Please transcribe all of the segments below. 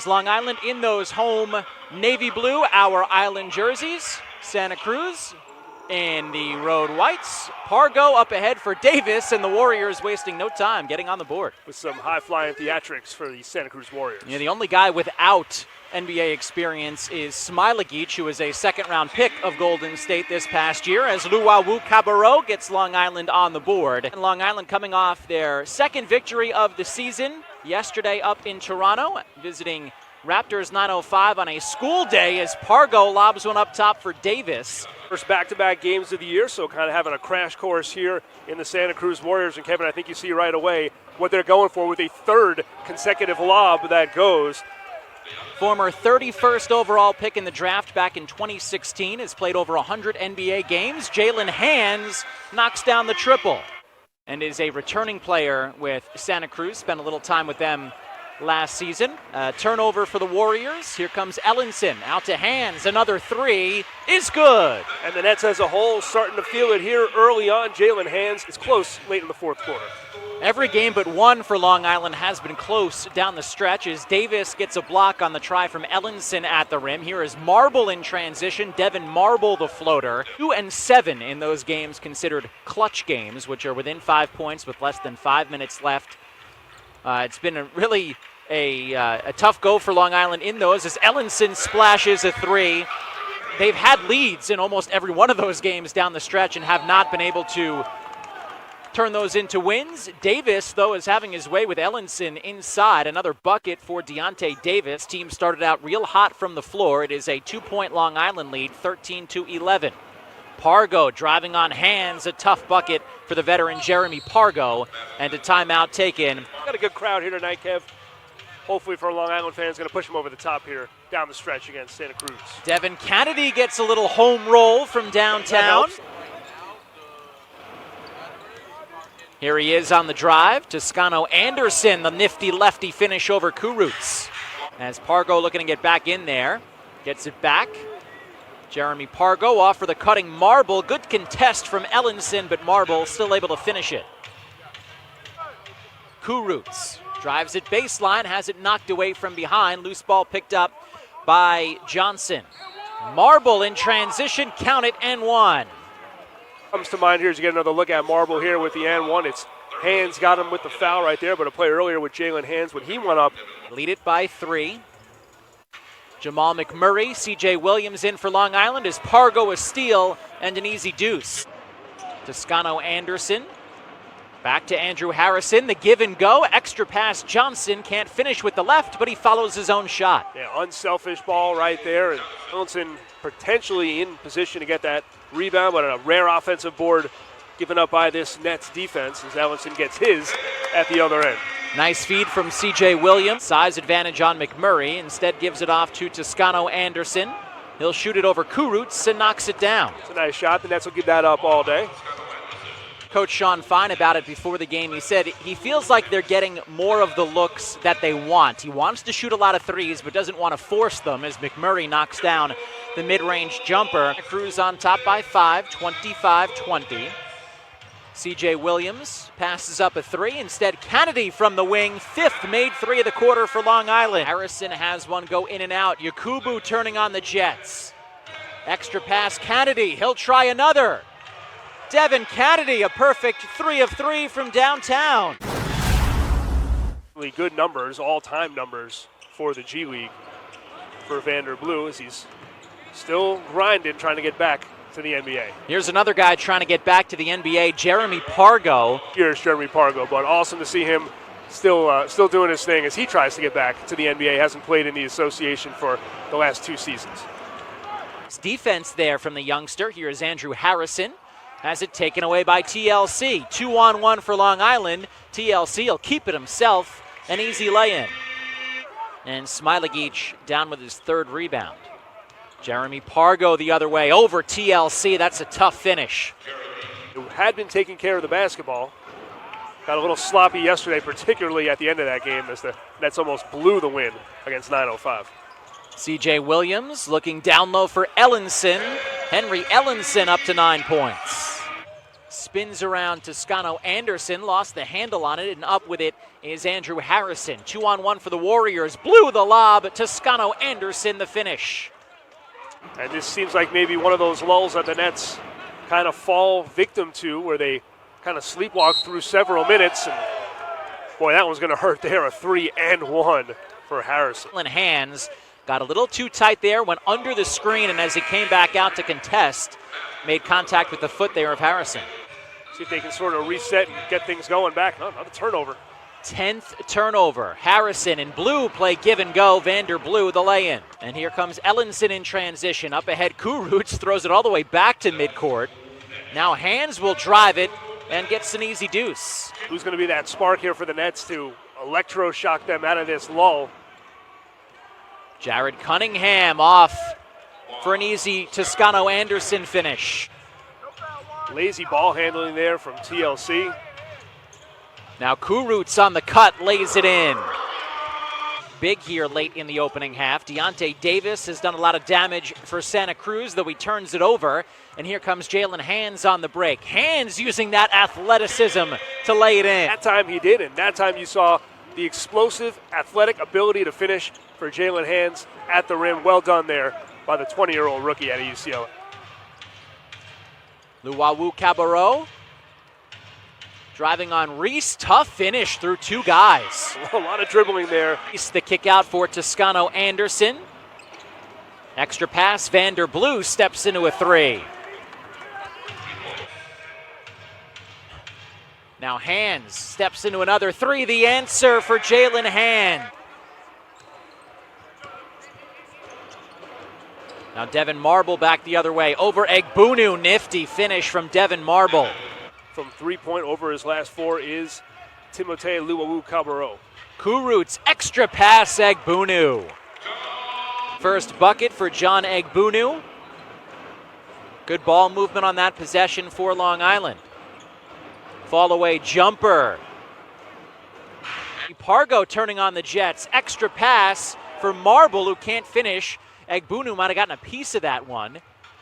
as Long Island in those home navy blue, our island jerseys. Santa Cruz in the road whites. Pargo up ahead for Davis, and the Warriors wasting no time getting on the board. With some high-flying theatrics for the Santa Cruz Warriors. Yeah, the only guy without NBA experience is Smilagic, who was a second-round pick of Golden State this past year, as Luawu Cabarro gets Long Island on the board. And Long Island coming off their second victory of the season yesterday up in Toronto, visiting Raptors 905 on a school day as Pargo lobs one up top for Davis. First back-to-back games of the year, so kind of having a crash course here in the Santa Cruz Warriors. And Kevin, I think you see right away what they're going for with a third consecutive lob that goes. Former 31st overall pick in the draft back in 2016, has played over 100 NBA games. Jalen Hands knocks down the triple and is a returning player with Santa Cruz. Spent a little time with them last season. Turnover for the Warriors. Here comes Ellenson out to Hands. Another three is good. And the Nets as a whole starting to feel it here early on. Jalen Hands is close late in the fourth quarter. Every game but one for Long Island has been close down the stretch as Davis gets a block on the try from Ellenson at the rim. Here is Marble in transition. Devin Marble, the floater. 2 and 7 in those games considered clutch games, which are within 5 points with less than 5 minutes left. It's been a tough go for Long Island in those as Ellenson splashes a three. They've had leads in almost every one of those games down the stretch and have not been able to turn those into wins. Davis, though, is having his way with Ellenson inside. Another bucket for Deontay Davis. Team started out real hot from the floor. It is a 2-point Long Island lead, 13-11. Pargo driving on Hands, a tough bucket for the veteran Jeremy Pargo, and a timeout taken. Got a good crowd here tonight, Kev. Hopefully for Long Island fans, going to push them over the top here down the stretch against Santa Cruz. Devin Kennedy gets a little home roll from downtown. Here he is on the drive. Toscano Anderson, the nifty lefty finish over Cruz. As Pargo looking to get back in there. Gets it back. Jeremy Pargo off for the cutting Marble. Good contest from Ellenson, but Marble still able to finish it. Cruz drives it baseline, has it knocked away from behind. Loose ball picked up by Johnson. Marble in transition, count it, and one. Comes to mind here as you get another look at Marble here with the and one. It's Hands got him with the foul right there, but a play earlier with Jalen Hands when he went up. Lead it by 3. Jamal McMurray, CJ Williams in for Long Island as Pargo a steal and an easy deuce. Toscano Anderson. Back to Andrew Harrison, the give and go. Extra pass, Johnson can't finish with the left, but he follows his own shot. Yeah, unselfish ball right there. And Ellenson potentially in position to get that rebound, but a rare offensive board given up by this Nets defense as Ellenson gets his at the other end. Nice feed from CJ Williams. Size advantage on McMurray. Instead gives it off to Toscano Anderson. He'll shoot it over Kurutz and knocks it down. It's a nice shot. The Nets will give that up all day. Coach Sean Fine about it before the game. He said he feels like they're getting more of the looks that they want. He wants to shoot a lot of threes, but doesn't want to force them as McMurray knocks down the mid-range jumper. Cruz on top by 5, 25-20. CJ Williams passes up a three. Instead, Kennedy from the wing. 5th made 3 of the quarter for Long Island. Harrison has one go in and out. Yakubu turning on the Jets. Extra pass, Kennedy. He'll try another. Devin Kennedy, a perfect 3 of 3 from downtown. Really good numbers, all-time numbers for the G League for Vander Blue as he's still grinding, trying to get back to the NBA. Here's another guy trying to get back to the NBA, Jeremy Pargo. Here's Jeremy Pargo, but awesome to see him still doing his thing as he tries to get back to the NBA. Hasn't played in the association for the last 2 seasons. It's defense there from the youngster. Here is Andrew Harrison. Has it taken away by TLC. 2-on-1 for Long Island. TLC will keep it himself. An easy lay-in. And Smilagic down with his 3rd rebound. Jeremy Pargo the other way over TLC. That's a tough finish. Who had been taking care of the basketball. Got a little sloppy yesterday, particularly at the end of that game as the Nets almost blew the win against 905. CJ Williams looking down low for Ellenson. Henry Ellenson up to 9 points. spins around Toscano Anderson, lost the handle on it, and up with it is Andrew Harrison. 2-on-1 for the Warriors. Blew the lob. Toscano Anderson the finish. And this seems like maybe one of those lulls that the Nets kind of fall victim to, where they kind of sleepwalk through several minutes. And boy, that one's going to hurt there. A 3-and-1 for Harrison. Hands got a little too tight there, went under the screen, and as he came back out to contest, made contact with the foot there of Harrison. See if they can sort of reset and get things going back. Oh, another turnover. 10th turnover. Harrison and Blue play give and go. Vander Blue the lay-in. And here comes Ellenson in transition. Up ahead, Cruz throws it all the way back to midcourt. Now Hands will drive it and gets an easy deuce. Who's going to be that spark here for the Nets to electroshock them out of this lull? Jared Cunningham off for an easy Toscano Anderson finish. Lazy ball handling there from TLC. Now Kurutz on the cut, lays it in. Big here late in the opening half. Deontay Davis has done a lot of damage for Santa Cruz, though he turns it over. And here comes Jalen Hands on the break. Hands using that athleticism to lay it in. That time he did, and that time you saw the explosive, athletic ability to finish for Jalen Hands at the rim. Well done there by the 20-year-old rookie out of UCLA. Luwawu Cabarro driving on Reese. Tough finish through two guys. A lot of dribbling there. The kick out for Toscano Anderson. Extra pass. Vander Blue steps into a three. Now Hands steps into another three. The answer for Jalen Hand. Now Devin Marble back the other way. Over Egbunu. Nifty finish from Devin Marble. From three-point over his last four is Timothée Luwawu-Cabarro. Kurutz, extra pass, Egbunu. First bucket for John Egbunu. Good ball movement on that possession for Long Island. Fall away jumper. Pargo turning on the Jets. Extra pass for Marble, who can't finish. Egbunu might have gotten a piece of that one.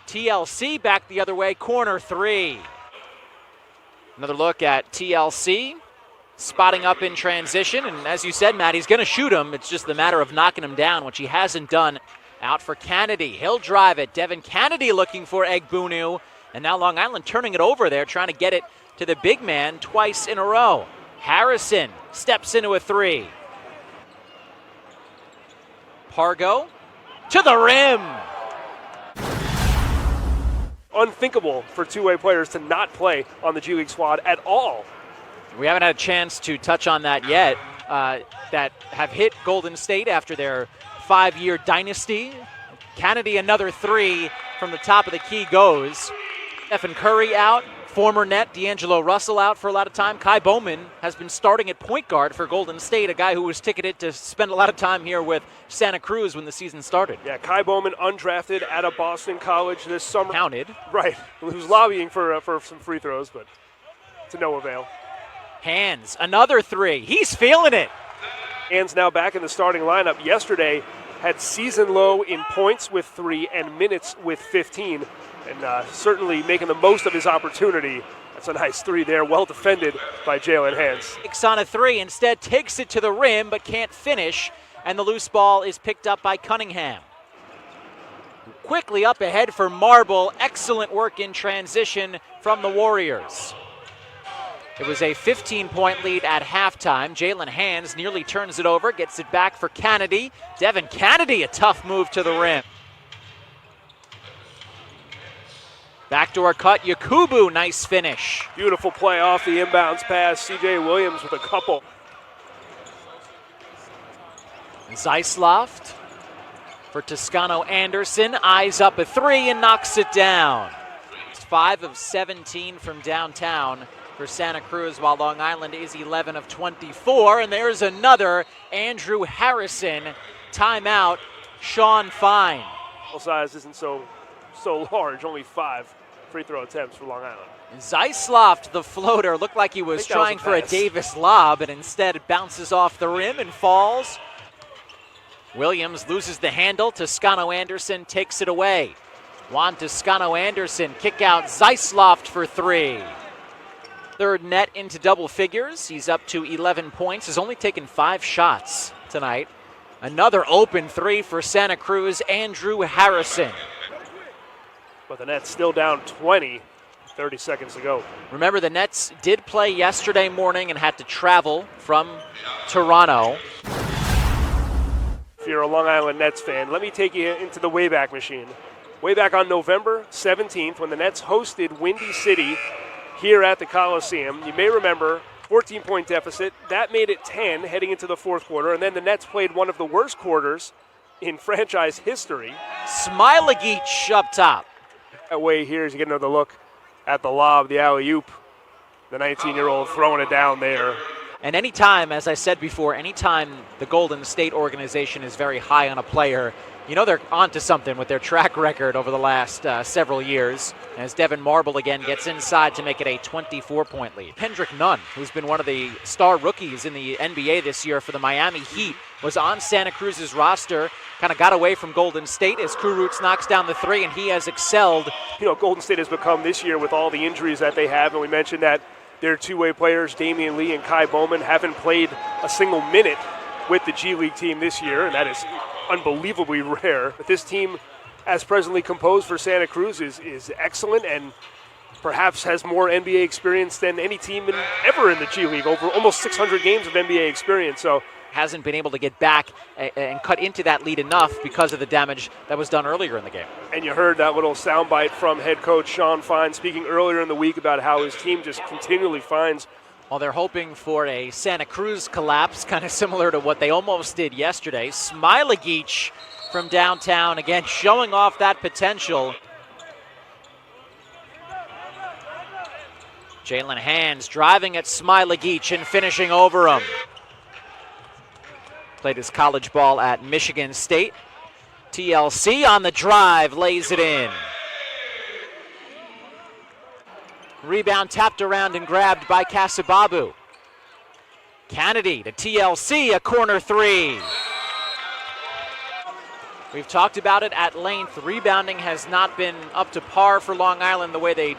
TLC back the other way, corner three. Another look at TLC, spotting up in transition. And as you said, Matt, he's going to shoot him. It's just the matter of knocking him down, which he hasn't done. Out for Kennedy. He'll drive it. Devin Kennedy looking for Egbunu. And now Long Island turning it over there, trying to get it to the big man twice in a row. Harrison steps into a three. Pargo to the rim. Unthinkable for two-way players to not play on the G League squad at all. We haven't had a chance to touch on that yet, that have hit Golden State after their 5-year dynasty. Kennedy, another three from the top of the key goes. Stephen Curry out, former net D'Angelo Russell out for a lot of time. Kai Bowman has been starting at point guard for Golden State, a guy who was ticketed to spend a lot of time here with Santa Cruz when the season started. Yeah, Kai Bowman undrafted out of Boston College this summer. Counted. Right, he was lobbying for some free throws, but to no avail. Hands, another three. He's feeling it. Hands now back in the starting lineup. Yesterday had season low in points with 3 and minutes with 15. And certainly making the most of his opportunity. That's a nice three there, well defended by Jalen Hands. Takes on a three, instead takes it to the rim, but can't finish. And the loose ball is picked up by Cunningham. Quickly up ahead for Marble. Excellent work in transition from the Warriors. It was a 15-point lead at halftime. Jalen Hands nearly turns it over, gets it back for Kennedy. Devin Kennedy, a tough move to the rim. Backdoor cut, Yakubu, nice finish. Beautiful play off the inbounds pass. C.J. Williams with a couple. Zeisloft for Toscano Anderson. Eyes up a three and knocks it down. It's 5 of 17 from downtown for Santa Cruz, while Long Island is 11 of 24. And there's another Andrew Harrison timeout. Sean Fine. Size isn't so large, only 5 free throw attempts for Long Island. Zeisloft, the floater, looked like he was trying for a Davis lob, and instead it bounces off the rim and falls. Williams loses the handle. Toscano Anderson takes it away. Juan Toscano Anderson, kick out Zeisloft for three. third net into double figures. He's up to 11 points. Has only taken 5 shots tonight. Another open three for Santa Cruz, Andrew Harrison. But the Nets still down 20, 30 seconds to go. Remember, the Nets did play yesterday morning and had to travel from Toronto. If you're a Long Island Nets fan, let me take you into the Wayback Machine. Way back on November 17th, when the Nets hosted Windy City here at the Coliseum, you may remember 14-point deficit. That made it 10 heading into the fourth quarter, and then the Nets played one of the worst quarters in franchise history. Smilagic up top. That way here is you get another look at the lob, the alley-oop. The 19-year-old throwing it down there. And anytime, as I said before, anytime the Golden State organization is very high on a player, you know they're onto something with their track record over the last several years. As Devin Marble again gets inside to make it a 24-point lead. Kendrick Nunn, who's been one of the star rookies in the NBA this year for the Miami Heat, was on Santa Cruz's roster, kind of got away from Golden State as Cruz knocks down the three, and he has excelled. You know, Golden State has become this year with all the injuries that they have, and we mentioned that their two-way players, Damian Lee and Kai Bowman, haven't played a single minute with the G League team this year, and that is unbelievably rare. But this team, as presently composed for Santa Cruz, is excellent and perhaps has more NBA experience than any team ever in the G League, over almost 600 games of NBA experience. So hasn't been able to get back and cut into that lead enough because of the damage that was done earlier in the game. And you heard that little soundbite from head coach Sean Fine speaking earlier in the week about how his team just continually finds. Well, they're hoping for a Santa Cruz collapse, kind of similar to what they almost did yesterday. Smilagic from downtown, again, showing off that potential. Jalen Hands driving at Smilagic and finishing over him. Played his college ball at Michigan State. TLC on the drive, lays it in. Rebound tapped around and grabbed by Casababu. Kennedy to TLC, a corner three. We've talked about it at length. Rebounding has not been up to par for Long Island the way they'd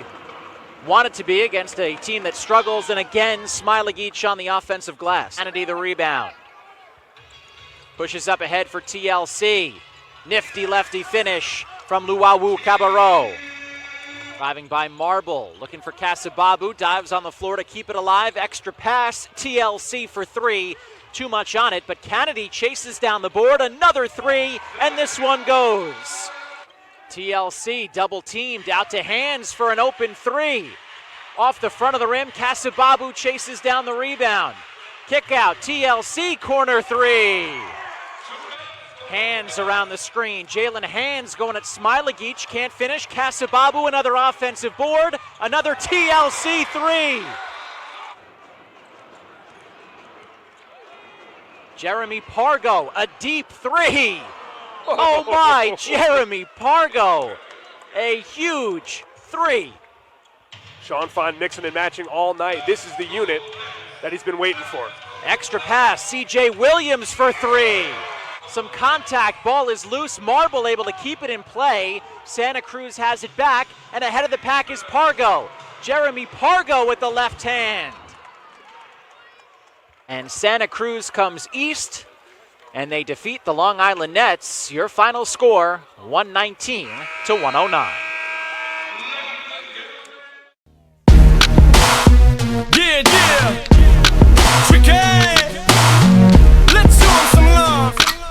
want it to be against a team that struggles. And again, Smilagic on the offensive glass. Kennedy the rebound. Pushes up ahead for TLC. Nifty lefty finish from Luawu Cabarro. Driving by Marble, looking for Casababu, dives on the floor to keep it alive. Extra pass, TLC for three. Too much on it, but Kennedy chases down the board. Another three, and this one goes. TLC double teamed, out to Hands for an open three. Off the front of the rim, Casababu chases down the rebound. Kick out, TLC, corner three. Hands around the screen. Jalen Hands going at Smilagic. Can't finish. Casababu, another offensive board. Another TLC three. Jeremy Pargo, a deep three. Oh my, Jeremy Pargo. A huge three. Sean Fine mixing and matching all night. This is the unit that he's been waiting for. Extra pass, CJ Williams for three. Some contact, ball is loose. Marble able to keep it in play. Santa Cruz has it back, and ahead of the pack is Pargo. Jeremy Pargo with the left hand. And Santa Cruz comes east, and they defeat the Long Island Nets. Your final score, 119 to 109.